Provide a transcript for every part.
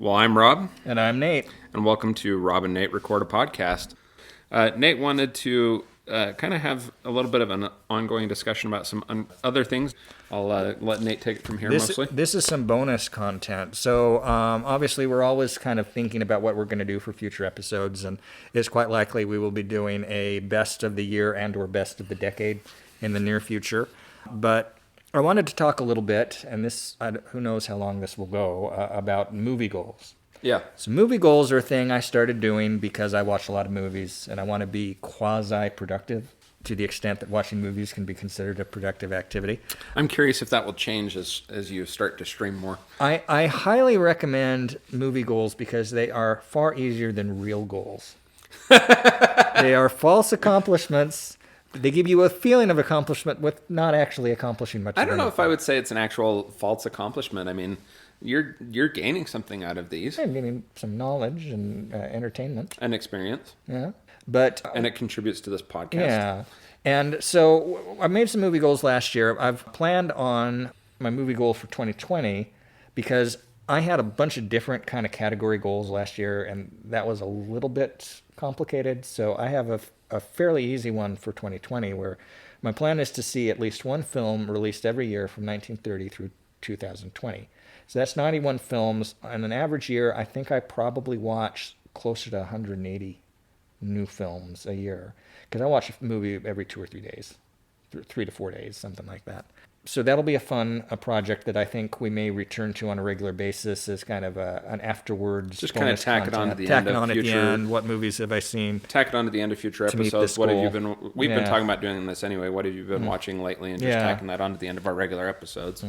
Well, I'm Rob, And I'm Nate. and welcome to Rob and Nate Record a Podcast. Nate wanted to kind of have a little bit of an ongoing discussion about some other things. I'll let Nate take it from here mostly. This is some bonus content. So obviously, we're always kind of thinking about what we're going to do for future episodes, and it's quite likely we will be doing a best of the year and/or best of the decade in the near future. But I wanted to talk a little bit, and who knows how long this will go, about movie goals. Yeah. So movie goals are a thing I started doing because I watch a lot of movies, and I want to be quasi-productive to the extent that watching movies can be considered a productive activity. I'm curious if that will change as you start to stream more. I highly recommend movie goals because they are far easier than real goals. They are false accomplishments. They give you a feeling of accomplishment with not actually accomplishing much. I don't know if I would say it's an actual false accomplishment. I mean, you're gaining something out of these. I'm getting some knowledge and entertainment. An experience. Yeah. But And it contributes to this podcast. yeah. And so I made some movie goals last year. I've planned on my movie goal for 2020 because I had a bunch of different kind of category goals last year, and that was a little bit complicated. So I have a fairly easy one for 2020 where my plan is to see at least one film released every year from 1930 through 2020. So that's 91 films. On an average year, I think I probably watch closer to 180 new films a year because I watch a movie every 2 or 3 days, 3 to 4 days, something like that. So that'll be a project that I think we may return to on a regular basis as kind of an afterwards. Just kind of tack it on to the tack end it of on future. At the end. What movies have I seen? Tack it on to the end of future To meet episodes. this What have you goal. been? We've been Yeah. talking about doing this anyway. What have you been watching lately, and just Yeah. tacking that on to the end of our regular episodes.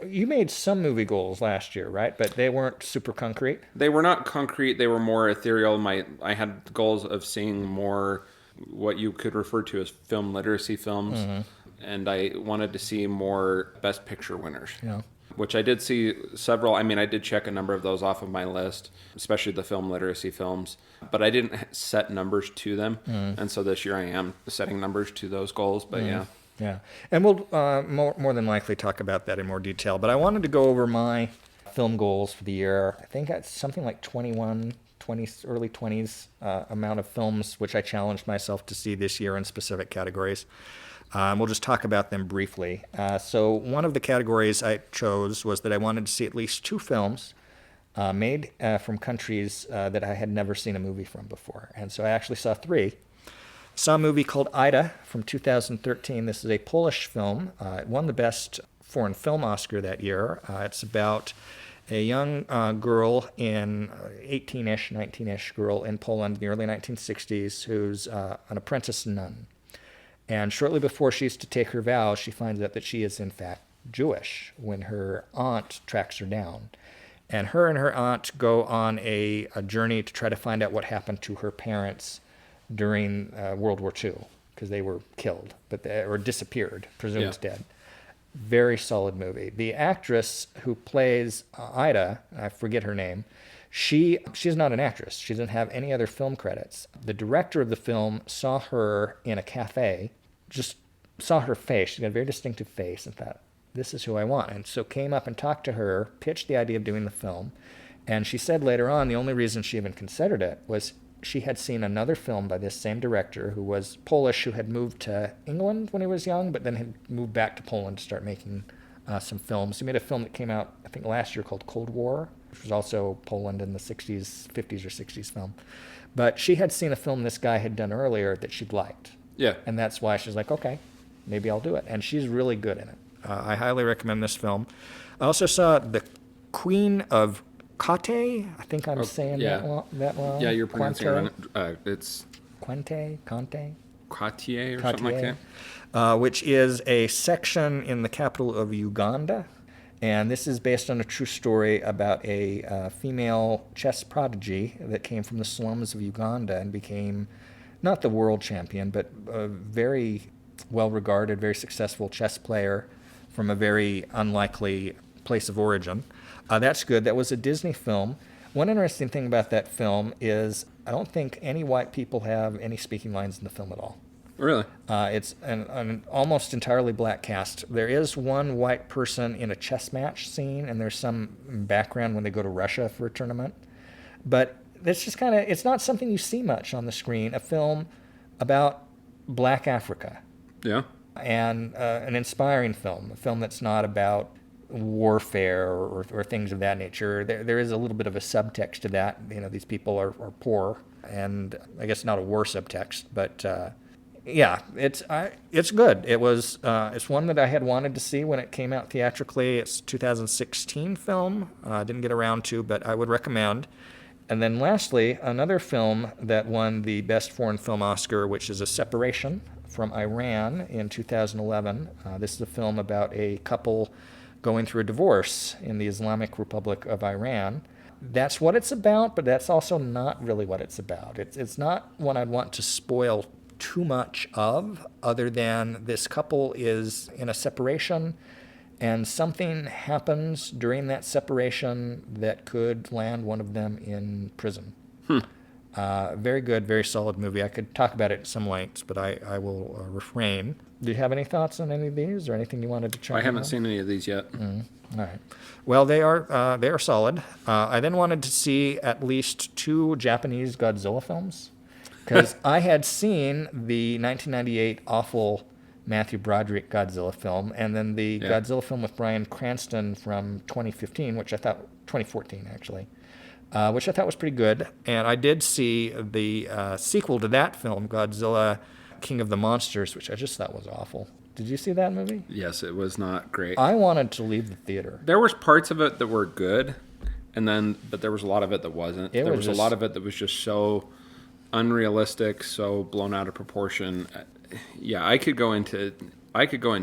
You made some movie goals last year, right? But they weren't super concrete. They were not concrete. They were more ethereal. I had goals of seeing more what you could refer to as film literacy films, and I wanted to see more Best Picture winners. Yeah. Which I did see several. I mean, I did check a number of those off of my list, especially the film literacy films, but I didn't set numbers to them. And so this year I am setting numbers to those goals, but yeah. Yeah, and we'll more than likely talk about that in more detail. But I wanted to go over my film goals for the year. I think it's something like 21, 20, early 20s amount of films, which I challenged myself to see this year in specific categories. We'll just talk about them briefly. So one of the categories I chose was that I wanted to see at least 2 films made from countries that I had never seen a movie from before. And so I actually saw 3. Saw a movie called Ida from 2013. This is a Polish film. It won the Best Foreign Film Oscar that year. It's about a young girl 18-ish, 19-ish girl in Poland in the early 1960s who's an apprentice nun. And shortly before she's to take her vow, she finds out that she is in fact Jewish when her aunt tracks her down. And her aunt go on a journey to try to find out what happened to her parents during World War II, because they were killed, or disappeared, presumed dead. Very solid movie. The actress who plays Ida, I forget her name, she's not an actress. She doesn't have any other film credits. The director of the film saw her in a cafe, just saw her face. She's got a very distinctive face and thought, this is who I want. And so came up and talked to her, pitched the idea of doing the film. And she said later on the only reason she even considered it was she had seen another film by this same director who was Polish, who had moved to England when he was young, but then had moved back to Poland to start making some films. He made a film that came out, I think, last year called Cold War, which was also Poland in the 60s, 50s or 60s film. But she had seen a film this guy had done earlier that she'd liked. Yeah. And that's why she's like, okay, maybe I'll do it. And she's really good in it. I highly recommend this film. I also saw The Queen of Kate, I think I'm saying that wrong. Yeah, you're pronouncing it right. It's Conte, Cartier or something like that. which is a section in the capital of Uganda. And this is based on a true story about a female chess prodigy that came from the slums of Uganda and became not the world champion, but a very well-regarded, very successful chess player from a very unlikely place of origin. That's good. That was a Disney film. One interesting thing about that film is I don't think any white people have any speaking lines in the film at all. Really? It's an almost entirely black cast. There is one white person in a chess match scene, and there's some background when they go to Russia for a tournament. But it's just kind of, it's not something you see much on the screen, a film about black Africa. Yeah. And an inspiring film, a film that's not about warfare or things of that nature. There is a little bit of a subtext to that. You know, these people are poor, and I guess not a war subtext, but yeah, it's good. It's one that I had wanted to see when it came out theatrically. It's a 2016 film. Didn't get around to, but I would recommend. And then lastly, another film that won the Best Foreign Film Oscar, which is A Separation from Iran in 2011. This is a film about a couple going through a divorce in the Islamic Republic of Iran. That's what it's about, but that's also not really what it's about. It's not one I'd want to spoil too much of, other than this couple is in a separation, and something happens during that separation that could land one of them in prison. Very good, very solid movie. I could talk about it at some lengths, but I will refrain. Do you have any thoughts on any of these, or anything you wanted to try? I haven't seen any of these yet. All right. Well, they are solid. I then wanted to see at least 2 Japanese Godzilla films, because I had seen the 1998 awful Matthew Broderick Godzilla film, and then the Godzilla film with Bryan Cranston from 2015, 2014 actually, which I thought was pretty good. And I did see the sequel to that film, Godzilla King of the Monsters, which I just thought was awful. Did you see that movie? Yes, it was not great. I wanted to leave the theater. There was parts of it that were good, but there was a lot of it that wasn't. There was a lot of it that was just so unrealistic, so blown out of proportion. Yeah, I could go in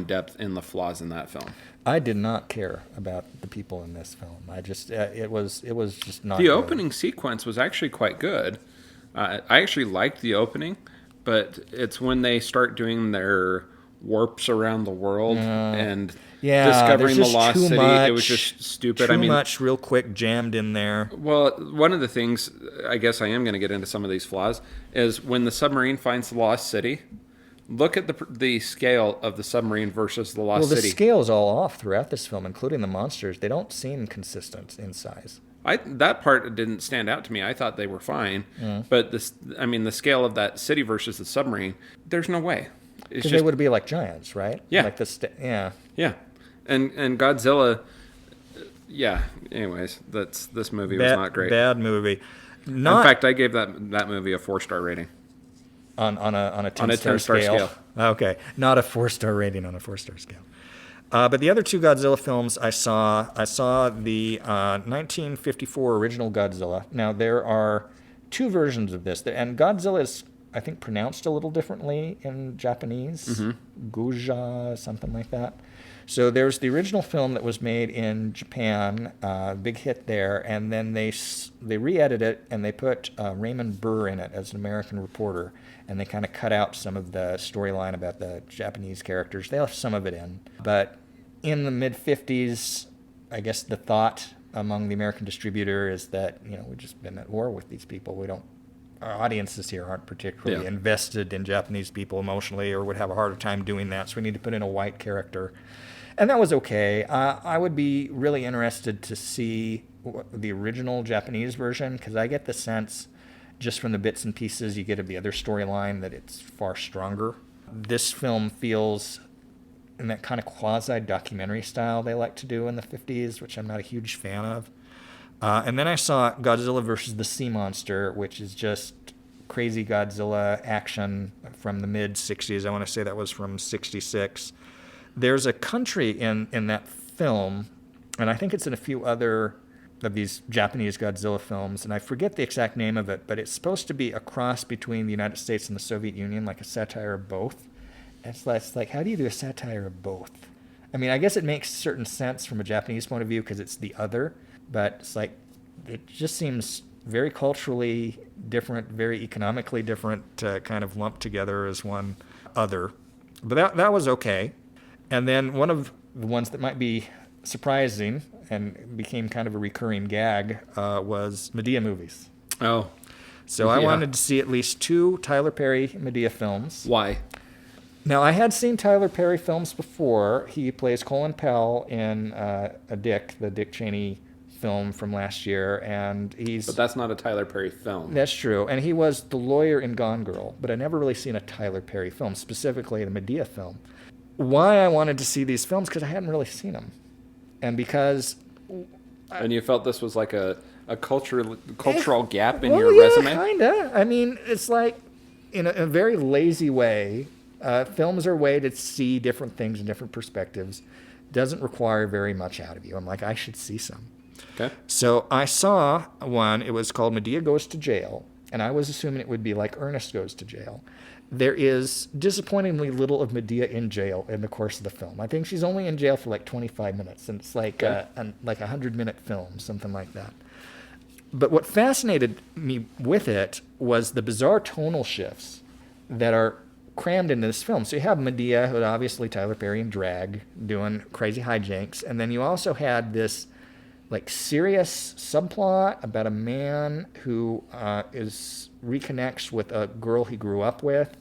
depth in the flaws in that film. I did not care about the people in this film. I just it was just not. The opening sequence was actually quite good. I actually liked the opening, but it's when they start doing their warps around the world and discovering the lost city. It was just stupid. Too much real quick jammed in there. Well, one of the things, I guess I am going to get into some of these flaws, is when the submarine finds the lost city. Look at the scale of the submarine versus the lost city. Well, the scale is all off throughout this film, including the monsters. They don't seem consistent in size. That part didn't stand out to me. I thought they were fine, but the scale of that city versus the submarine, there's no way. Because they would be like giants, right? Yeah. Like yeah. And Godzilla. Yeah. Anyways, this movie was not great. Bad movie. In fact, I gave that movie a 4-star rating. On a 10-star scale. Okay, not a 4-star rating on a 4-star scale. But the other 2 Godzilla films I saw the 1954 original Godzilla. Now, there are 2 versions of this, and Godzilla is, I think, pronounced a little differently in Japanese. Guja, something like that. So there's the original film that was made in Japan, big hit there, and then they re-edited it, and they put Raymond Burr in it as an American reporter, and they kind of cut out some of the storyline about the Japanese characters. They left some of it in. But in the mid-50s, I guess the thought among the American distributor is that, we've just been at war with these people. Our audiences here aren't particularly invested in Japanese people emotionally, or would have a harder time doing that, so we need to put in a white character. And that was okay. I would be really interested to see the original Japanese version, because I get the sense, just from the bits and pieces you get of the other storyline, that it's far stronger. This film feels in that kind of quasi-documentary style they like to do in the 50s, which I'm not a huge fan of. And then I saw Godzilla vs. the Sea Monster, which is just crazy Godzilla action from the mid-60s. I want to say that was from 66. There's a country in that film, and I think it's in a few other of these Japanese Godzilla films, and I forget the exact name of it, but it's supposed to be a cross between the United States and the Soviet Union, like a satire of both. It's like, how do you do a satire of both? I mean, I guess it makes certain sense from a Japanese point of view because it's the other, but it's like, it just seems very culturally different, very economically different, kind of lumped together as one other. But that was okay. And then one of the ones that might be surprising and became kind of a recurring gag was Medea movies. Oh. So I wanted to see at least 2 Tyler Perry Medea films. Why? Now, I had seen Tyler Perry films before. He plays Colin Powell in the Dick Cheney film from last year, and he's... But that's not a Tyler Perry film. That's true. And he was the lawyer in Gone Girl, but I never really seen a Tyler Perry film, specifically the Medea film. Why I wanted to see these films, because I hadn't really seen them. And because... And you felt this was like a cultural gap in well, your yeah, resume? Kinda. I mean, it's like, in a very lazy way, films are a way to see different things in different perspectives. Doesn't require very much out of you. I'm like, I should see some. Okay. So I saw one. It was called Medea Goes to Jail, and I was assuming it would be like Ernest Goes to Jail. There is disappointingly little of Medea in jail in the course of the film. I think she's only in jail for like 25 minutes, and it's like Okay. like a 100-minute film, something like that. But what fascinated me with it was the bizarre tonal shifts that are crammed into this film. So you have Medea, who obviously Tyler Perry in drag, doing crazy hijinks, and then you also had this like serious subplot about a man who reconnects with a girl he grew up with,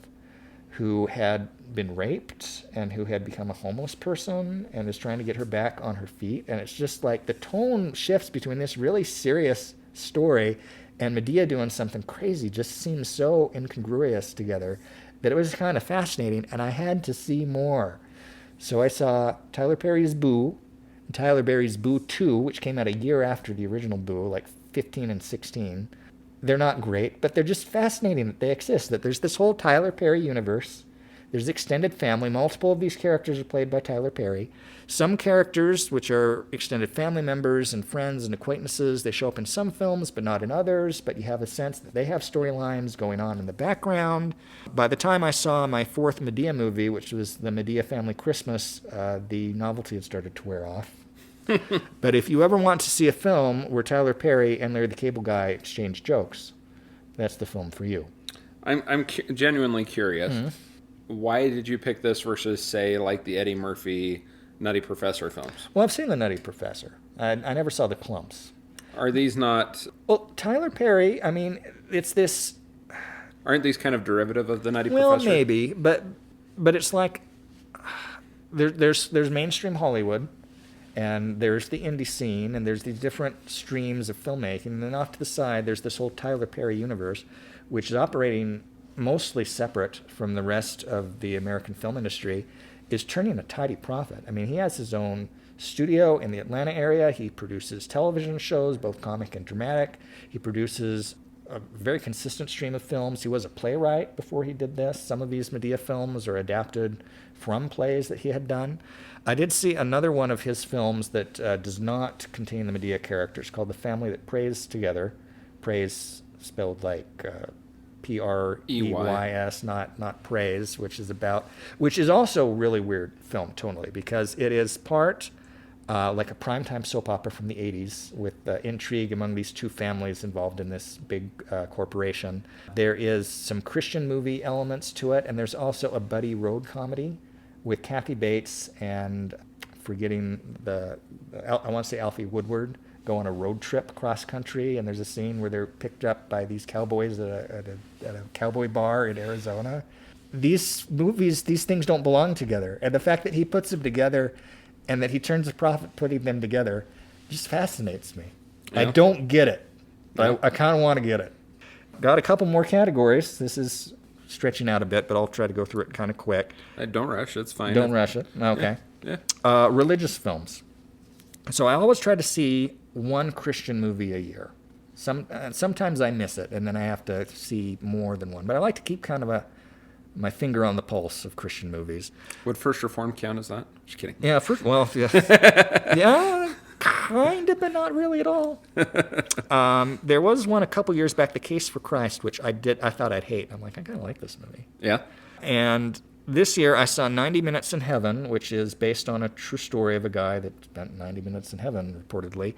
who had been raped and who had become a homeless person and is trying to get her back on her feet. And it's just like the tone shifts between this really serious story and Medea doing something crazy just seems so incongruous together that it was kind of fascinating, and I had to see more. So I saw Tyler Perry's Boo, and Tyler Perry's Boo 2, which came out a year after the original Boo, like 15 and 16. They're not great, but they're just fascinating that they exist, that there's this whole Tyler Perry universe. There's extended family. Multiple of these characters are played by Tyler Perry. Some characters, which are extended family members and friends and acquaintances, they show up in some films, but not in others. But you have a sense that they have storylines going on in the background. By the time I saw my fourth Medea movie, which was the Medea Family Christmas, the novelty had started to wear off. But if you ever want to see a film where Tyler Perry and Larry the Cable Guy exchange jokes, that's the film for you. I'm genuinely curious. Mm-hmm. Why did you pick this versus, say, like the Eddie Murphy Nutty Professor films? Well, I've seen The Nutty Professor. I never saw The Clumps. Are these not... Well, Tyler Perry, I mean, it's this... Aren't these kind of derivative of the Nutty Well, Professor? maybe, but it's like there's mainstream Hollywood, and there's the indie scene, and there's these different streams of filmmaking, and then off to the side, there's this whole Tyler Perry universe, which is operating mostly separate from the rest of the American film industry, is turning a tidy profit. I mean, he has his own studio in the Atlanta area. He produces television shows, both comic and dramatic. He produces a very consistent stream of films. He was a playwright before he did this. Some of these Medea films are adapted from plays that he had done. I did see another one of his films that does not contain the Medea characters, called The Family That Prays Together. Prays spelled like P-R-E-Y-S, not praise, which is also a really weird film tonally, because it is part like a primetime soap opera from the 80s with intrigue among these two families involved in this big corporation. There is some Christian movie elements to it, and there's also a buddy road comedy with Kathy Bates and forgetting I want to say Alfie Woodward, go on a road trip cross country, and there's a scene where they're picked up by these cowboys at a cowboy bar in Arizona. These movies, these things don't belong together, and the fact that he puts them together and that he turns a profit putting them together just fascinates me. Yeah. I don't get it, but Yeah. I kind of want to get it. Got a couple more categories. This is stretching out a bit, but I'll try to go through it kind of quick. Don't rush. It's fine. Don't rush it. Okay. Yeah. Religious films. So I always try to see one Christian movie a year. Sometimes I miss it, and then I have to see more than one. But I like to keep kind of my finger on the pulse of Christian movies. Would First Reformed count as that? Just kidding. Yeah, yeah, yeah, kind of, but not really at all. There was one a couple years back, The Case for Christ, which I thought I'd hate. I'm like, I kind of like this movie. Yeah. And this year I saw 90 Minutes in Heaven, which is based on a true story of a guy that spent 90 minutes in heaven, reportedly.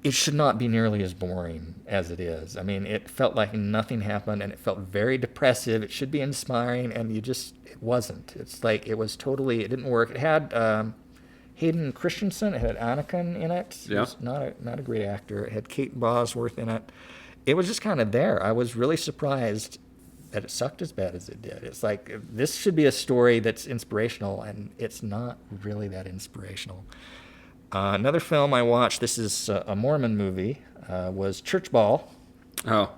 It should not be nearly as boring as it is. I mean, it felt like nothing happened, and it felt very depressive. It should be inspiring, and it wasn't. It's like it didn't work. It had Hayden Christensen, it had Anakin in it. Yeah. He's not a great actor. It had Kate Bosworth in it. It was just kind of there. I was really surprised that it sucked as bad as it did. It's like, this should be a story that's inspirational, and it's not really that inspirational. Another film I watched, this is a Mormon movie, was Church Ball, Oh,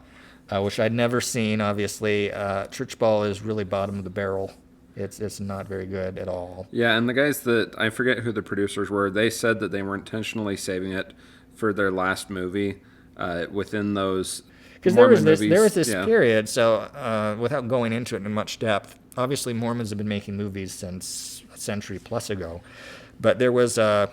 which I'd never seen, obviously. Church Ball is really bottom of the barrel. It's not very good at all. yeah, and the guys that, I forget who the producers were, they said that they were intentionally saving it for their last movie within those Because Mormon there movies. was this Yeah. period, so without going into it in much depth, obviously Mormons have been making movies since a century plus ago, but there was a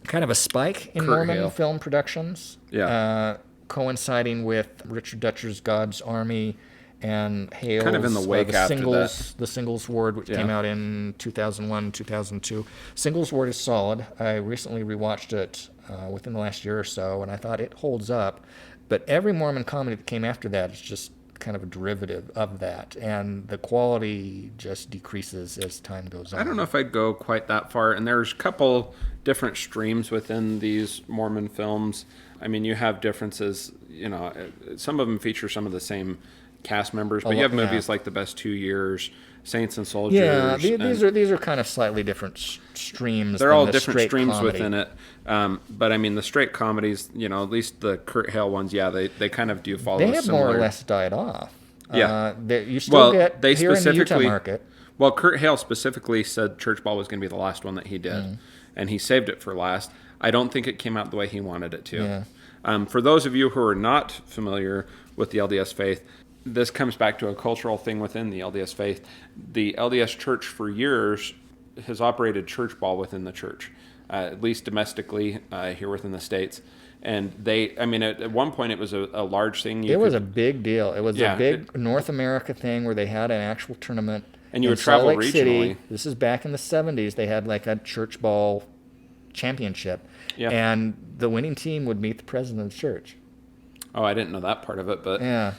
kind of a spike in Kurt Mormon Hale. film productions, Yeah. coinciding with Richard Dutcher's God's Army and Hale's Kind of in the wake after the Singles Ward, which Yeah. came out in 2001, 2002. Singles Ward is solid. I recently rewatched it within the last year or so, and I thought it holds up. But every Mormon comedy that came after that is just kind of a derivative of that, and the quality just decreases as time goes on. I don't know if I'd go quite that far. And there's a couple different streams within these Mormon films. I mean, you have differences. You know, some of them feature some of the same cast members, but you have movies like The Best 2 Years, Saints and Soldiers. Yeah, and these are kind of slightly different streams. they're than all the different straight streams comedy. within it. But I mean, the straight comedies, you know, at least the Kurt Hale ones, yeah, they kind of do follow They a have similar. more or less died off. Yeah. You still Well, get they here in the Utah specifically- market. Well, Kurt Hale specifically said Church Ball was going to be the last one that he did, Mm. and he saved it for last. I don't think it came out the way he wanted it to. Yeah. For those of you who are not familiar with the LDS faith, this comes back to a cultural thing within the LDS faith. The LDS Church for years has operated Church Ball within the church, at least domestically here within the States. And I mean, at one point it was a large thing. It was a big deal. It was Yeah, a big North America thing where they had an actual tournament. And you in would travel Salt Lake City. regionally. This is back in the 70s. They had like a church ball championship. Yeah. And the winning team would meet the president of the church. Oh, I didn't know that part of it, but Yeah.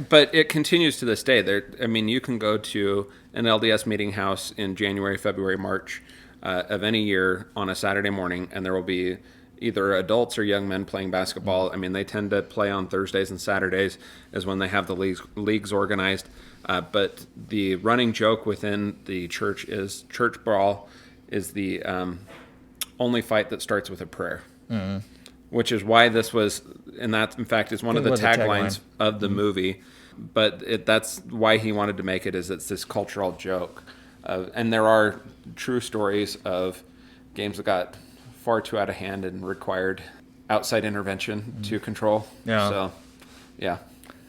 but it continues to this day. I mean, you can go to an LDS meeting house in January, February, March of any year on a Saturday morning, and there will be either adults or young men playing basketball. I mean, they tend to play on Thursdays and Saturdays is when they have the leagues organized. But the running joke within the church is Church Ball is the only fight that starts with a prayer. Mm-hmm. Which is why this was, and that in fact is one of the taglines of the movie. But that's why he wanted to make it, is it's this cultural joke. And there are true stories of games that got far too out of hand and required outside intervention to control. Yeah. So, yeah.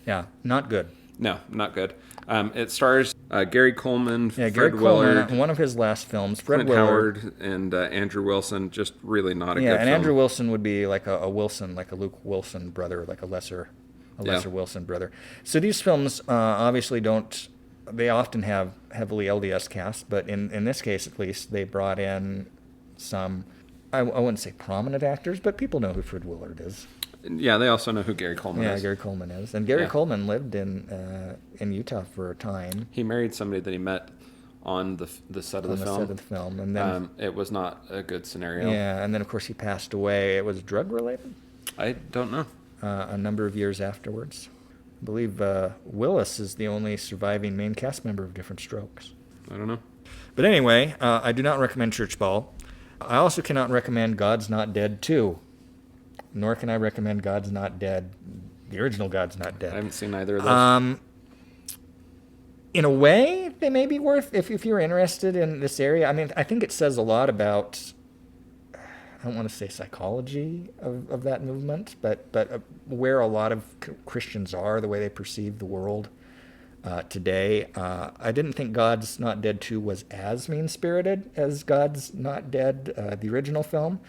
Yeah, not good. No, not good. It stars Gary Coleman, Yeah, Fred Gary Willard, Coleman, one of his last films. Fred Clint Willard. Howard, and Andrew Wilson. Just really not a Yeah, good and film. Andrew Wilson would be like a Wilson, like a Luke Wilson brother, like a lesser Wilson brother. So these films obviously don't. They often have heavily LDS casts, but in this case at least, they brought in some. I wouldn't say prominent actors, but people know who Fred Willard is. Yeah, they also know who Gary Coleman Yeah, is. Gary Coleman is, and Gary Yeah. Coleman lived in Utah for a time. He married somebody that he met on the set of On the the film. set of the film, and then It was not a good scenario. yeah, and then of course he passed away. It was drug related. I don't know. A number of years afterwards. I believe Willis is the only surviving main cast member of Different Strokes. I don't know. But anyway, I do not recommend Church Ball. I also cannot recommend God's Not Dead 2. Nor can I recommend God's Not Dead, the original God's Not I Dead. haven't seen either of those. In a way, they may be worth, if you're interested in this area. I mean, I think it says a lot about, I don't want to say psychology of that movement, but where a lot of Christians are, the way they perceive the world today. I didn't think God's Not Dead 2 was as mean-spirited as God's Not Dead, the original film.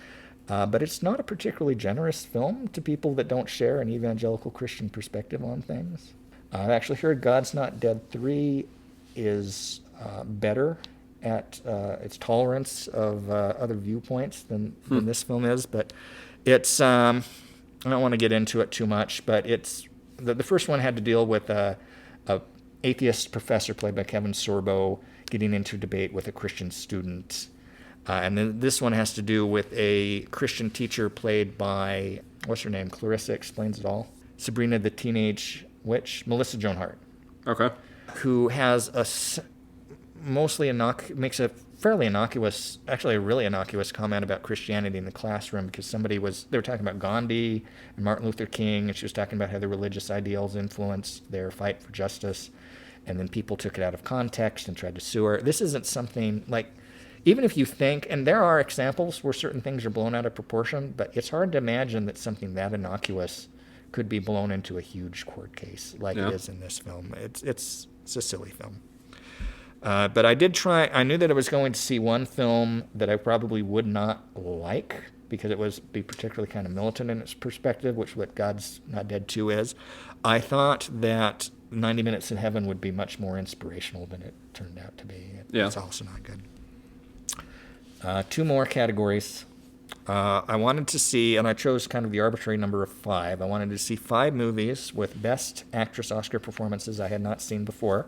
But it's not a particularly generous film to people that don't share an evangelical Christian perspective on things. I've actually heard God's Not Dead 3 is better at its tolerance of other viewpoints than this film is. But it's, I don't want to get into it too much, but it's the first one had to deal with a atheist professor played by Kevin Sorbo getting into debate with a Christian student. And then this one has to do with a Christian teacher played by, what's her name? Clarissa Explains It All. Sabrina the Teenage Witch, Melissa Joan Hart. Okay. who has makes a fairly innocuous, actually a really innocuous comment about Christianity in the classroom, because they were talking about Gandhi and Martin Luther King, and she was talking about how the religious ideals influenced their fight for justice, and then people took it out of context and tried to sue her. This isn't something like, even if you think, and there are examples where certain things are blown out of proportion, but it's hard to imagine that something that innocuous could be blown into a huge court case like it is in this film. It's a silly film. But I did try. I knew that I was going to see one film that I probably would not like, because it was be particularly kind of militant in its perspective, which what God's Not Dead 2 is. I thought that 90 Minutes in Heaven would be much more inspirational than it turned out to be. It's also not good. Two more categories. I wanted to see, and I chose kind of the arbitrary number of 5. I wanted to see 5 movies with Best Actress Oscar performances I had not seen before.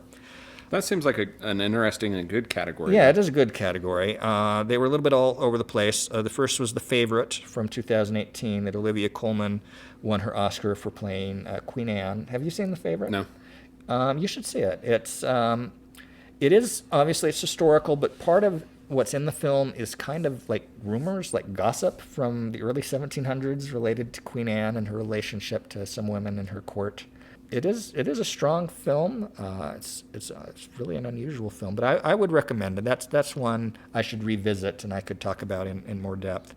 That seems like an interesting and good category. Yeah, it is a good category. They were a little bit all over the place. The first was The Favorite from 2018 that Olivia Colman won her Oscar for playing Queen Anne. Have you seen The Favorite? No. You should see it. It is, obviously, it's historical, but part of what's in the film is kind of like rumors, like gossip from the early 1700s related to Queen Anne and her relationship to some women in her court. It is a strong film. It's really an unusual film, but I would recommend it. That's one I should revisit and I could talk about in more depth.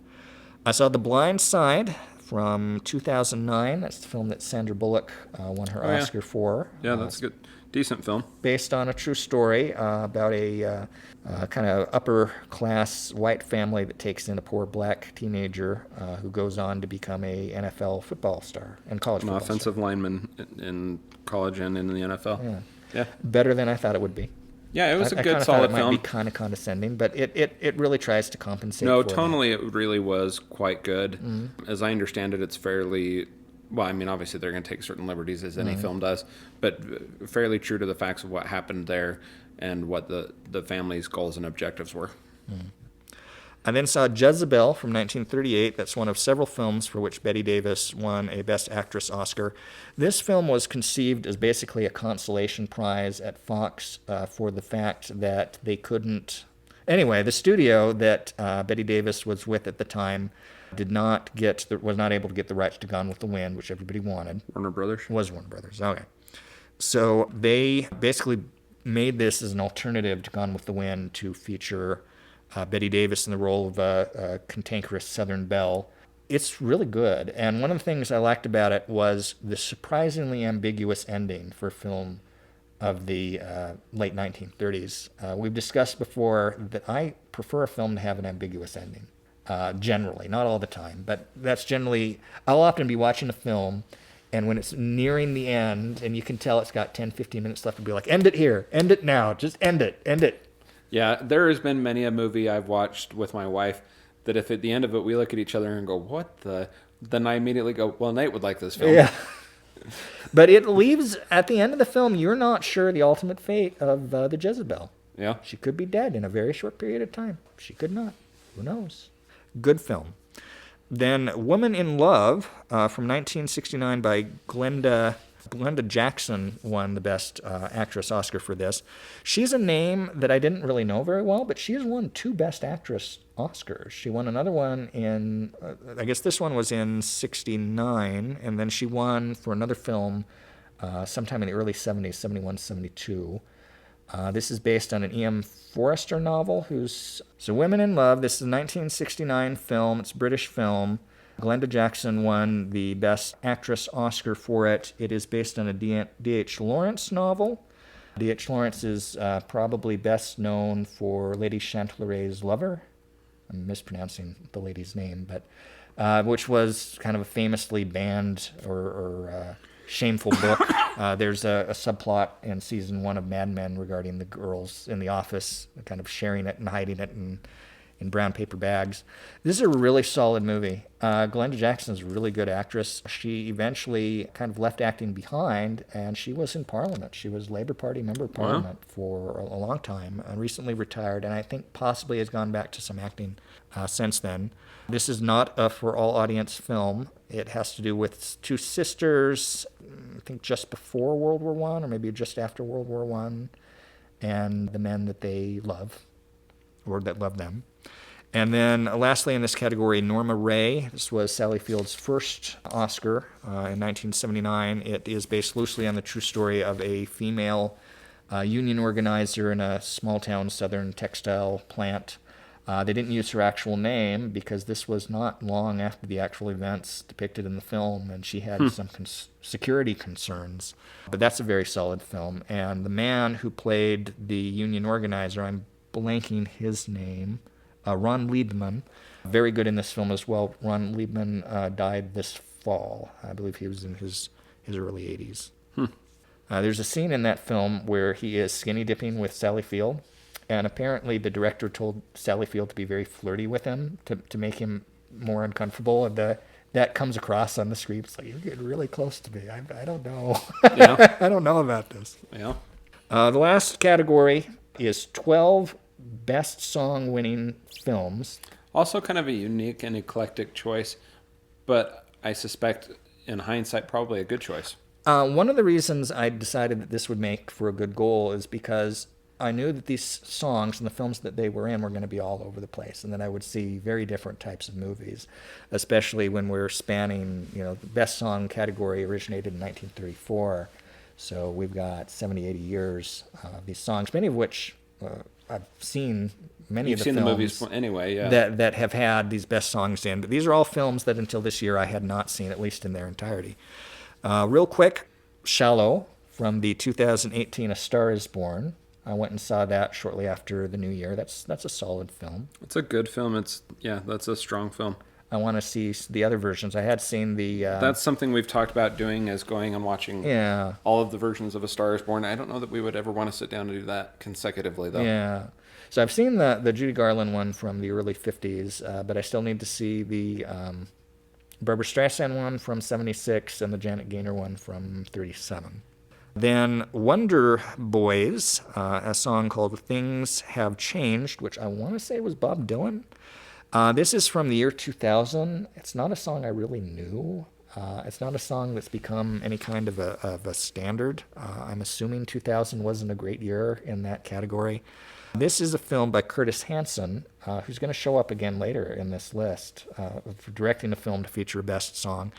I saw The Blind Side from 2009. That's the film that Sandra Bullock won her Oscar for. Yeah, that's a good, decent film. Based on a true story about a kind of upper-class white family that takes in a poor black teenager who goes on to become a NFL football star and college football offensive star. lineman in college and in the NFL. Yeah. Better than I thought it would be. Yeah, it was a good, I solid thought it film. might be kind of condescending, but it really tries to compensate. No, for tonally, it really was quite good. Mm-hmm. As I understand it, it's fairly. Well, I mean, obviously they're going to take certain liberties as any film does, but fairly true to the facts of what happened there and what the family's goals and objectives were. I then saw Jezebel from 1938. That's one of several films for which Bette Davis won a Best Actress Oscar. This film was conceived as basically a consolation prize at Fox for the fact that they couldn't... Anyway, the studio that Bette Davis was with at the time was not able to get the rights to Gone with the Wind, which everybody wanted. Warner Brothers? Was Warner Brothers, okay. So they basically made this as an alternative to Gone with the Wind to feature Bette Davis in the role of a cantankerous Southern belle. It's really good, and one of the things I liked about it was the surprisingly ambiguous ending for a film of the late 1930s. We've discussed before that I prefer a film to have an ambiguous ending. Generally, not all the time, but that's generally... I'll often be watching a film, and when it's nearing the end, and you can tell it's got 10, 15 minutes left, to be like, end it here, end it now, just end it. Yeah, there has been many a movie I've watched with my wife that if at the end of it we look at each other and go, what the... Then I immediately go, well, Nate would like this film. Yeah. But it leaves, at the end of the film, you're not sure the ultimate fate of the Jezebel. Yeah. She could be dead in a very short period of time. She could not. Who knows? Good film. Then Woman in Love from 1969 by Glenda Jackson won the Best Actress Oscar for this. She's a name that I didn't really know very well, but she has won 2 Best Actress Oscars. She won another one in, I guess this one was in 69, and then she won for another film sometime in the early 70s, 71, 72. This is based on an E.M. Forrester novel. So Women in Love, this is a 1969 film. It's a British film. Glenda Jackson won the Best Actress Oscar for it. It is based on a D.H. Lawrence novel. D.H. Lawrence is probably best known for Lady Chanteleray's Lover. I'm mispronouncing the lady's name, but which was kind of a famously banned or shameful book. There's a subplot in season 1 of Mad Men regarding the girls in the office kind of sharing it and hiding it in brown paper bags. This is a really solid movie. Glenda Jackson's a really good actress. She eventually kind of left acting behind, and she was in Parliament. She was Labour Party Member of Parliament for a long time, and recently retired, and I think possibly has gone back to some acting since then. This is not a for-all-audience film. It has to do with 2 sisters think just before World War One, or maybe just after World War One, and the men that they love, or that love them. And then lastly in this category, Norma Ray. This was Sally Field's first Oscar in 1979. It is based loosely on the true story of a female union organizer in a small-town southern textile plant. They didn't use her actual name because this was not long after the actual events depicted in the film, and she had some security concerns. But that's a very solid film. And the man who played the union organizer, I'm blanking his name, Ron Liebman, very good in this film as well. Ron Liebman died this fall. I believe he was in his early 80s. There's a scene in that film where he is skinny dipping with Sally Field, and apparently the director told Sally Field to be very flirty with him to make him more uncomfortable, and that comes across on the screen. It's like, you're getting really close to me. I don't know. Yeah. I don't know about this. Yeah. The last category is 12 Best Song winning films. Also kind of a unique and eclectic choice, but I suspect in hindsight probably a good choice. One of the reasons I decided that this would make for a good goal is because I knew that these songs and the films that they were in were going to be all over the place, and that I would see very different types of movies, especially when we're spanning, the best song category originated in 1934. So we've got 70, 80 years of these songs, many of which I've seen. You've seen the movies anyway, yeah. That have had these best songs in. These are all films that until this year I had not seen, at least in their entirety. Real quick, Shallow from the 2018 A Star Is Born. I went and saw that shortly after the new year. That's a solid film. It's a good film. That's a strong film. I want to see the other versions. I had seen the... That's something we've talked about doing, is going and watching all of the versions of A Star Is Born. I don't know that we would ever want to sit down and do that consecutively, though. Yeah. So I've seen the Judy Garland one from the early 50s, but I still need to see the Barbra Streisand one from 76 and the Janet Gaynor one from 37. Then Wonder Boys, a song called Things Have Changed, which I want to say was Bob Dylan. This is from the year 2000. It's not a song I really knew. It's not a song that's become any kind of a standard. I'm assuming 2000 wasn't a great year in that category. This is a film by Curtis Hanson, who's going to show up again later in this list, for directing a film to feature a best song.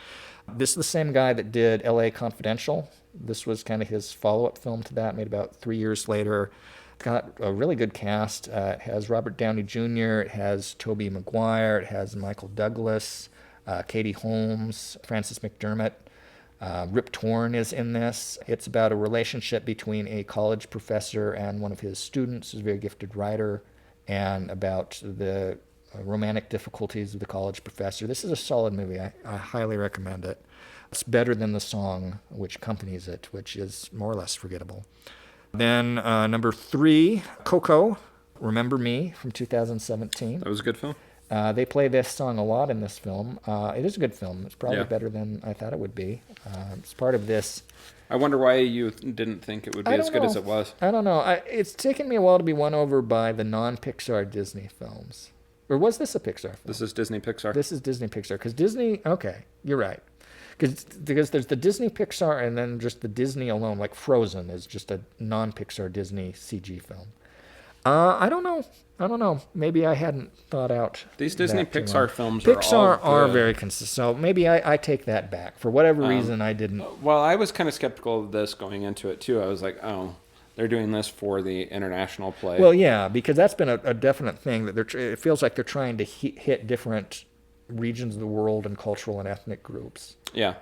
This is the same guy that did L.A. Confidential. This was kind of his follow-up film to that, made about 3 years later. It's got a really good cast. It has Robert Downey Jr., it has Tobey Maguire, it has Michael Douglas, Katie Holmes, Frances McDermott. Rip Torn is in this. It's about a relationship between a college professor and one of his students, who's a very gifted writer, and about the romantic difficulties of the college professor. This is a solid movie. I highly recommend it. It's better than the song which accompanies it, which is more or less forgettable. Then number 3, Coco, Remember Me from 2017. That was a good film. They play this song a lot in this film. It is a good film. It's probably better than I thought it would be. It's part of this. I wonder why you didn't think it would be as good as it was. I don't know. It's taken me a while to be won over by the non-Pixar Disney films. Or was this a Pixar film? This is Disney Pixar. This is Disney Pixar. Because Disney, okay, you're right. Because there's the Disney Pixar and then just the Disney alone, like Frozen is just a non-Pixar Disney CG film. I don't know. Maybe I hadn't thought out. These Disney Pixar films are very consistent. So maybe I take that back. For whatever reason, I didn't. Well, I was kind of skeptical of this going into it, too. I was like, oh, they're doing this for the international play. Well, yeah, because that's been a definite thing. That it feels like they're trying to hit different regions of the world and cultural and ethnic groups. Yeah.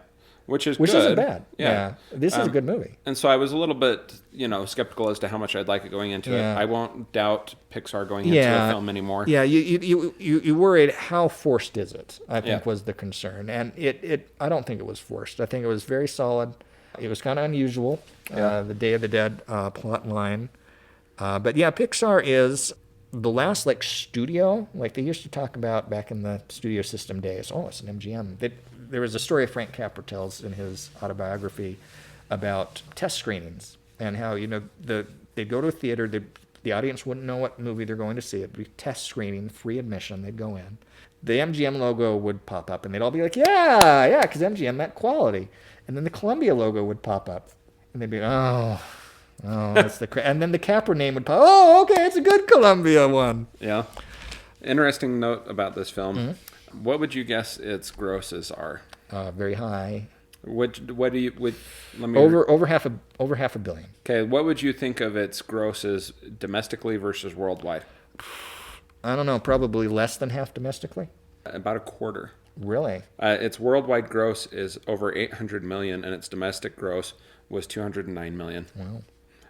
Which isn't bad. Yeah. This is a good movie. And so I was a little bit, skeptical as to how much I'd like it going into it. I won't doubt Pixar going into a film anymore. Yeah, you worried how forced is it, I think was the concern. And I don't think it was forced. I think it was very solid. It was kind of unusual, the Day of the Dead plot line. But yeah, Pixar is the last studio, like they used to talk about back in the studio system days. Oh, it's an MGM. There was a story Frank Capra tells in his autobiography about test screenings and how, they'd go to a theater, the audience wouldn't know what movie they're going to see. It'd be test screening, free admission, they'd go in. The MGM logo would pop up and they'd all be like, yeah, because MGM meant quality. and then the Columbia logo would pop up, and they'd be, oh, that's and then the Capra name would pop. Oh, okay, it's a good Columbia one. Yeah. Interesting note about this film. What would you guess its grosses are? Very high. What do you let me Over half a billion. Okay, what would you think of its grosses domestically versus worldwide? I don't know, probably less than half domestically. About a quarter. Really? Its worldwide gross is over 800 million, and its domestic gross was 209 million. Wow.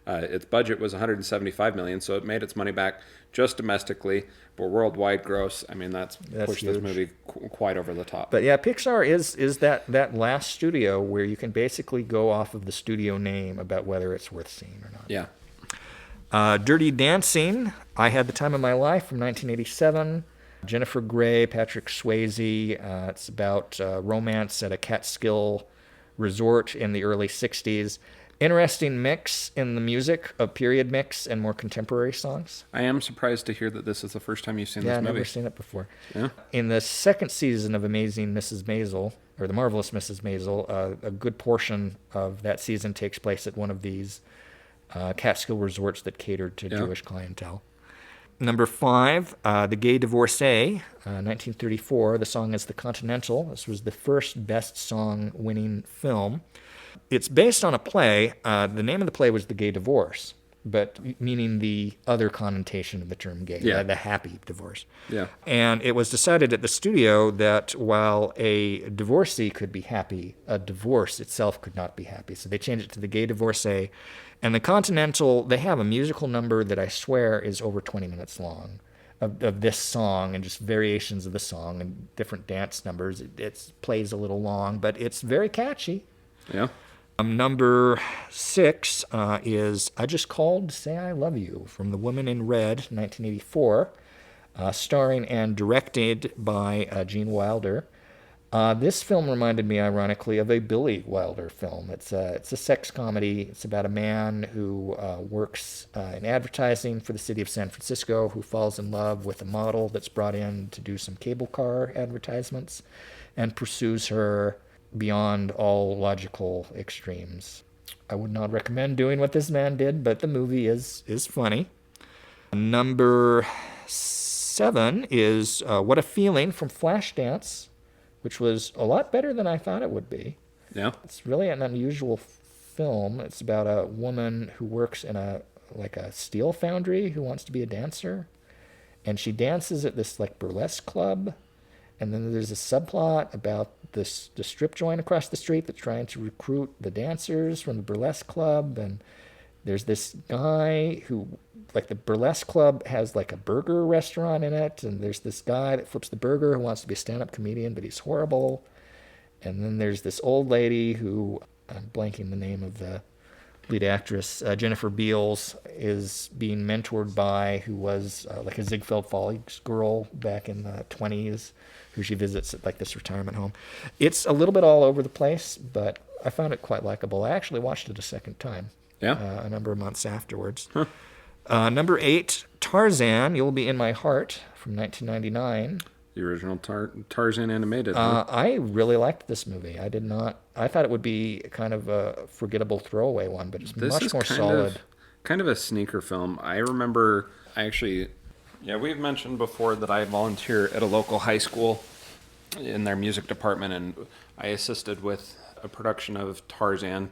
Its budget was 175 million, so it made its money back just domestically. But worldwide gross, I mean, that's pushed huge. this movie quite over the top. But yeah, Pixar is that last studio where you can basically go off of the studio name about whether it's worth seeing or not. Yeah. Dirty Dancing, I Had the Time of My Life from 1987. Jennifer Grey, Patrick Swayze. It's about romance at a Catskill resort in the early 60s. Interesting mix in the music of period mix and more contemporary songs. I am surprised to hear that this is the first time you've seen this I've movie. never seen it before. Yeah. In the second season of Amazing Mrs. Maisel, or The Marvelous Mrs. Maisel, a good portion of that season takes place at one of these Catskill resorts that catered to Jewish clientele. Number 5, The Gay Divorcee, 1934. The song is The Continental. This was the first Best Song winning film. It's based on a play. The name of the play was The Gay Divorce, but meaning the other connotation of the term gay, the happy divorce. Yeah. And it was decided at the studio that while a divorcee could be happy, a divorce itself could not be happy. So they changed it to The Gay Divorcee. And The Continental, they have a musical number that I swear is over 20 minutes long of this song and just variations of the song and different dance numbers. It plays a little long, but it's very catchy. Yeah. Number 6 is I Just Called to Say I Love You from The Woman in Red, 1984, starring and directed by Gene Wilder. This film reminded me, ironically, of a Billy Wilder film. It's a sex comedy. It's about a man who works in advertising for the city of San Francisco, who falls in love with a model that's brought in to do some cable car advertisements and pursues her beyond all logical extremes. I would not recommend doing what this man did, but the movie is funny. Number 7 is What a Feeling from Flashdance, which was a lot better than I thought it would be. Yeah. It's really an unusual film. It's about a woman who works in a steel foundry who wants to be a dancer, and she dances at this burlesque club. And then there's a subplot about the strip joint across the street that's trying to recruit the dancers from the burlesque club. And there's this guy who, the burlesque club has a burger restaurant in it. And there's this guy that flips the burger who wants to be a stand-up comedian, but he's horrible. And then there's this old lady who, I'm blanking the name of the lead actress, Jennifer Beals, is being mentored by, who was a Ziegfeld Follies girl back in the 20s, who she visits at this retirement home. It's a little bit all over the place, but I found it quite likable. I actually watched it a second time. Yeah. A number of months afterwards. Number 8, Tarzan, You'll Be in My Heart from 1999. The original Tarzan animated. I really liked this movie. I thought it would be kind of a forgettable throwaway one, but it's much more solid. Kind of a sneaker film. I remember, we've mentioned before that I volunteer at a local high school in their music department, and I assisted with a production of Tarzan,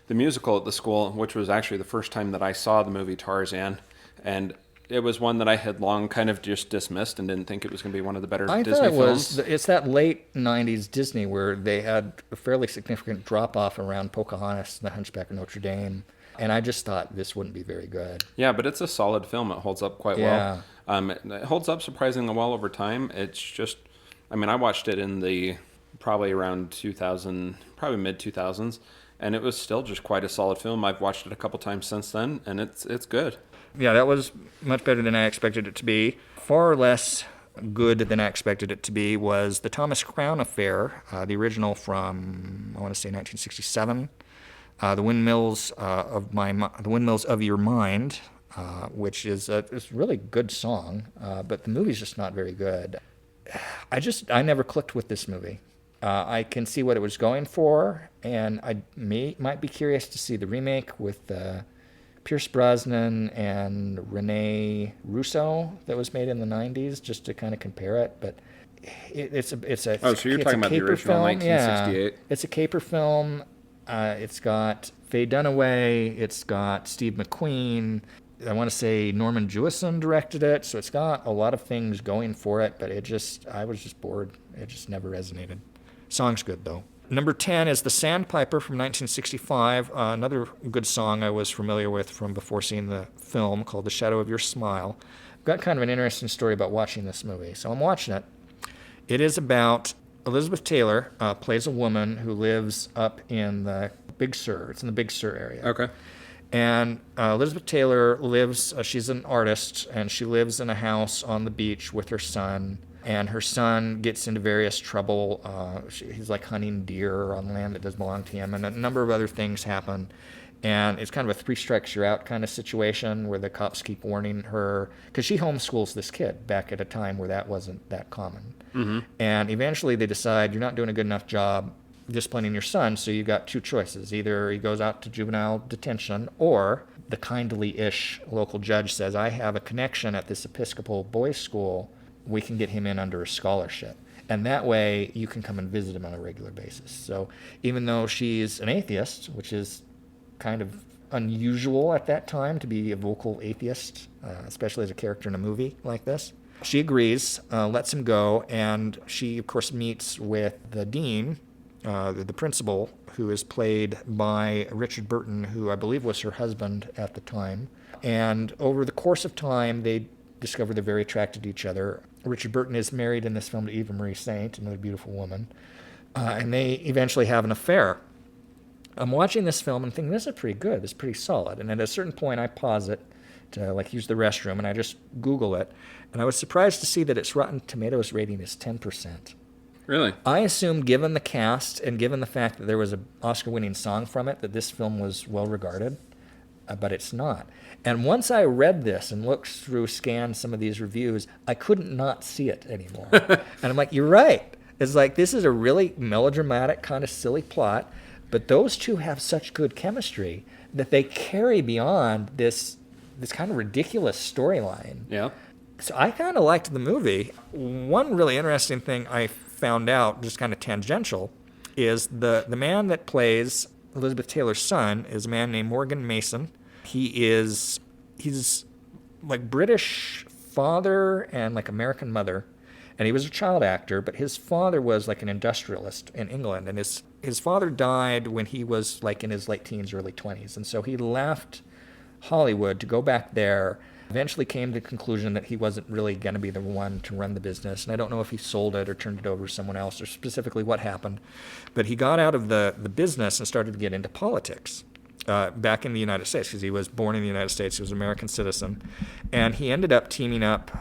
the musical at the school, which was actually the first time that I saw the movie Tarzan. And it was one that I had long kind of just dismissed and didn't think it was going to be one of the better Disney films. It's that late 90s Disney where they had a fairly significant drop-off around Pocahontas and The Hunchback of Notre Dame. And I just thought this wouldn't be very good. Yeah, but it's a solid film. It holds up quite well. It holds up surprisingly well over time. It's just, I watched it in the probably around 2000, probably mid-2000s, and it was still just quite a solid film. I've watched it a couple times since then, and it's good. Yeah, that was much better than I expected it to be. Far less good than I expected it to be was The Thomas Crown Affair, the original from, I want to say, 1967. The Windmills of Your Mind, which is a really good song, but the movie's just not very good. I never clicked with this movie. I can see what it was going for, and I might be curious to see the remake with Pierce Brosnan and Rene Russo that was made in the '90s, just to kind of compare it. But it's a Oh, so you're it's talking a about the caper original film. 1968? Yeah, it's a caper film. It's got Faye Dunaway. It's got Steve McQueen. I want to say Norman Jewison directed it, so it's got a lot of things going for it. But I was just bored. It just never resonated. Song's good though. Number 10 is The Sandpiper from 1965, another good song I was familiar with from before seeing the film, called The Shadow of Your Smile. I've got kind of an interesting story about watching this movie. So I'm watching it. It is about Elizabeth Taylor, plays a woman who lives up in the Big Sur. It's in the Big Sur area. Okay. And Elizabeth Taylor lives, she's an artist, and she lives in a house on the beach with her son. And her son gets into various trouble. He's like hunting deer on land that doesn't belong to him, and a number of other things happen. And it's kind of a three strikes you're out kind of situation where the cops keep warning her, because she homeschools this kid back at a time where that wasn't that common. Mm-hmm. And eventually they decide you're not doing a good enough job disciplining your son, so you got two choices. Either he goes out to juvenile detention, or the kindly-ish local judge says, I have a connection at this Episcopal boys' school. We can get him in under a scholarship. And that way you can come and visit him on a regular basis. So even though she's an atheist, which is kind of unusual at that time to be a vocal atheist, especially as a character in a movie like this, she agrees, lets him go, and she, of course, meets with the dean, the principal, who is played by Richard Burton, who I believe was her husband at the time. And over the course of time, they discover they're very attracted to each other. Richard Burton is married in this film to Eva Marie Saint, another beautiful woman, and they eventually have an affair. I'm watching this film and thinking, this is pretty good, this is pretty solid. And at a certain point, I pause it to use the restroom, and I just Google it. And I was surprised to see that its Rotten Tomatoes rating is 10%. Really? I assumed, given the cast and given the fact that there was an Oscar-winning song from it, that this film was well regarded, but it's not. And once I read this and scanned some of these reviews, I couldn't not see it anymore. And I'm like, you're right. It's like, this is a really melodramatic, kind of silly plot, but those two have such good chemistry that they carry beyond this kind of ridiculous storyline. Yeah. So I kind of liked the movie. One really interesting thing I found out, just kind of tangential, is the man that plays Elizabeth Taylor's son is a man named Morgan Mason. He's like British father and like American mother, and he was a child actor, but his father was like an industrialist in England, and his father died when he was like in his late teens, early 20s, and so he left Hollywood to go back there. Eventually came to the conclusion that he wasn't really going to be the one to run the business, and I don't know if he sold it or turned it over to someone else or specifically what happened, but he got out of the business and started to get into politics. Back in the United States, because he was born in the United States. He was an American citizen. And he ended up teaming up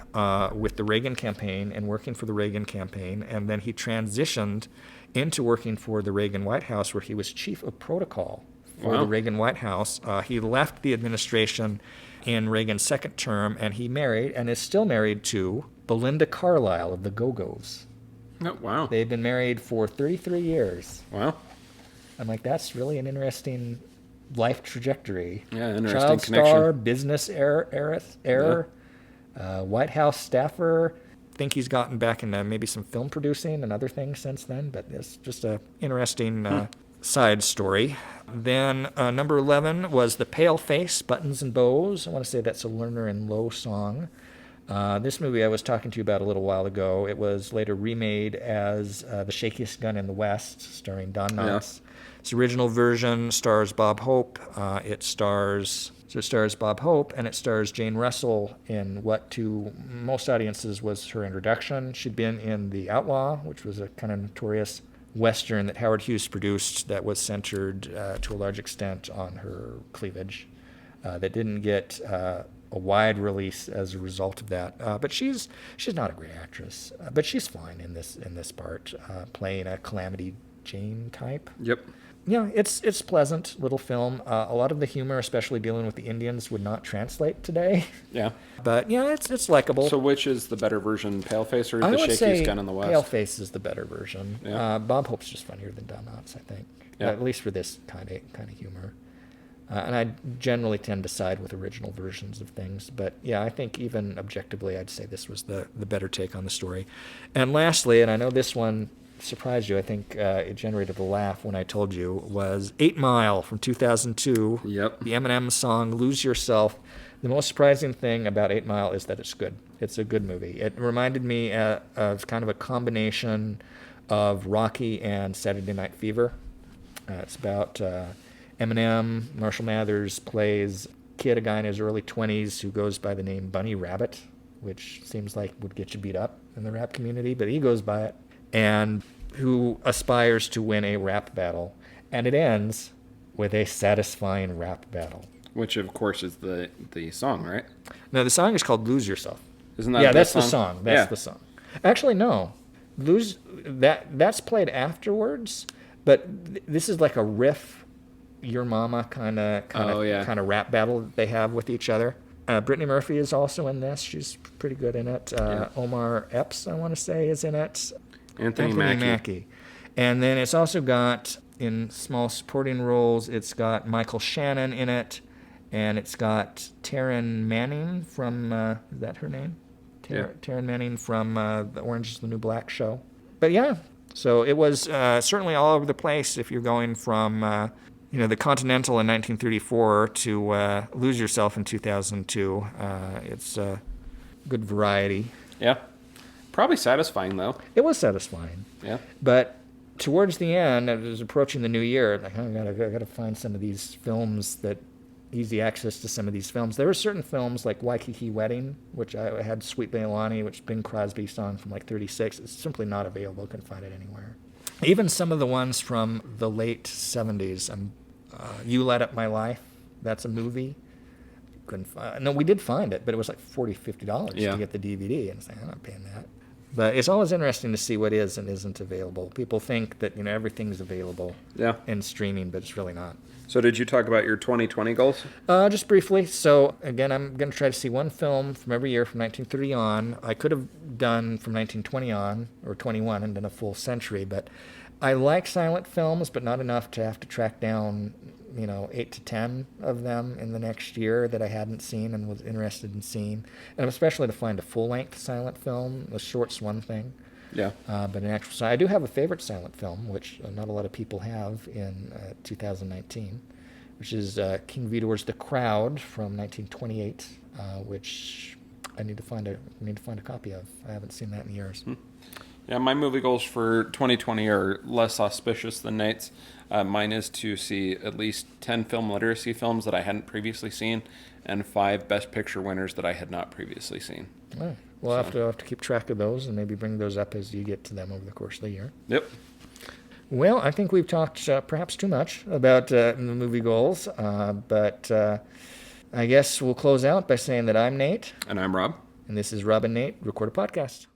with the Reagan campaign and working for the Reagan campaign. And then he transitioned into working for the Reagan White House, where he was chief of protocol for the Reagan White House. He left the administration in Reagan's second term, and he married and is still married to Belinda Carlisle of the Go-Go's. Oh, wow. They've been married for 33 years. Wow. I'm like, that's really an interesting life trajectory. Yeah, interesting Child connection. star, business heir, White House staffer. I think he's gotten back into maybe some film producing and other things since then, but it's just a interesting side story. Then number 11 was The Pale Face, Buttons and Bows. I want to say that's a Lerner and Loewe song. This movie I was talking to you about a little while ago. It was later remade as The Shakiest Gun in the West, starring Don Knotts. Its original version stars Bob Hope. It stars Bob Hope, and it stars Jane Russell in what to most audiences was her introduction. She'd been in The Outlaw, which was a kind of notorious Western that Howard Hughes produced that was centered to a large extent on her cleavage. That didn't get a wide release as a result of that. But she's not a great actress, but she's fine in this part, playing a Calamity Jane type. Yep. yeah, it's pleasant little film. A lot of the humor, especially dealing with the Indians, would not translate today. Yeah. But yeah, it's likable. So which is the better version, Paleface or I the would Shakey's say Gun in the West? Paleface is the better version. Yeah. Bob Hope's just funnier than Don Knotts, I think. Yeah. At least for this kind of humor. And I generally tend to side with original versions of things. But yeah, I think even objectively, I'd say this was the better take on the story. And lastly, and I know this one surprised you, I think it generated a laugh when I told you, was 8 Mile from 2002. Yep. The Eminem song, Lose Yourself. The most surprising thing about 8 Mile is that it's good. It's a good movie. It reminded me of kind of a combination of Rocky and Saturday Night Fever. It's about Eminem. Marshall Mathers plays a guy in his early 20s who goes by the name Bunny Rabbit, which seems like would get you beat up in the rap community, but he goes by it, and who aspires to win a rap battle. And it ends with a satisfying rap battle. Which, of course, is the song, right? No, the song is called Lose Yourself. Isn't that Yeah, the that's song? the song. That's the song. Actually, no. That's played afterwards, but this is like a riff, Your Mama kind of rap battle that they have with each other. Brittany Murphy is also in this. She's pretty good in it. Omar Epps, I want to say, is in it. Anthony Mackie. And then it's also got, in small supporting roles, it's got Michael Shannon in it, and it's got Taryn Manning from, is that her name? Taryn Manning from the Orange is the New Black show. But yeah, so it was certainly all over the place if you're going from, the Continental in 1934 to Lose Yourself in 2002. It's good variety. Yeah. Probably satisfying, though. It was satisfying. Yeah. But towards the end, it was approaching the new year, like, I gotta find some of these films that easy access to some of these films. There were certain films like Waikiki Wedding, which I had Sweet Leilani, which is Bing Crosby song from like 36. It's simply not available. Couldn't find it anywhere. Even some of the ones from the late 70s. You Light Up My Life. That's a movie. Couldn't find. No, we did find it, but it was like $40, $50 to get the DVD. And it's like, I'm not paying that. But it's always interesting to see what is and isn't available. People think that everything's available in streaming, but it's really not. So did you talk about your 2020 goals? Just briefly. So again, I'm going to try to see one film from every year from 1930 on. I could have done from 1920 on, or 21, and done a full century, but I like silent films, but not enough to have to track down 8 to 10 of them in the next year that I hadn't seen and was interested in seeing. And especially to find a full-length silent film. The short's one thing. Yeah. But in actual size, I do have a favorite silent film, which not a lot of people have in 2019, which is King Vidor's The Crowd from 1928, which I need to find a copy of. I haven't seen that in years. Yeah, my movie goals for 2020 are less auspicious than Nate's. Mine is to see at least 10 film literacy films that I hadn't previously seen, and 5 Best Picture winners that I had not previously seen. Oh, we'll have to keep track of those and maybe bring those up as you get to them over the course of the year. Yep. Well, I think we've talked perhaps too much about the movie goals, but I guess we'll close out by saying that I'm Nate. And I'm Rob. And this is Rob and Nate Record a Podcast.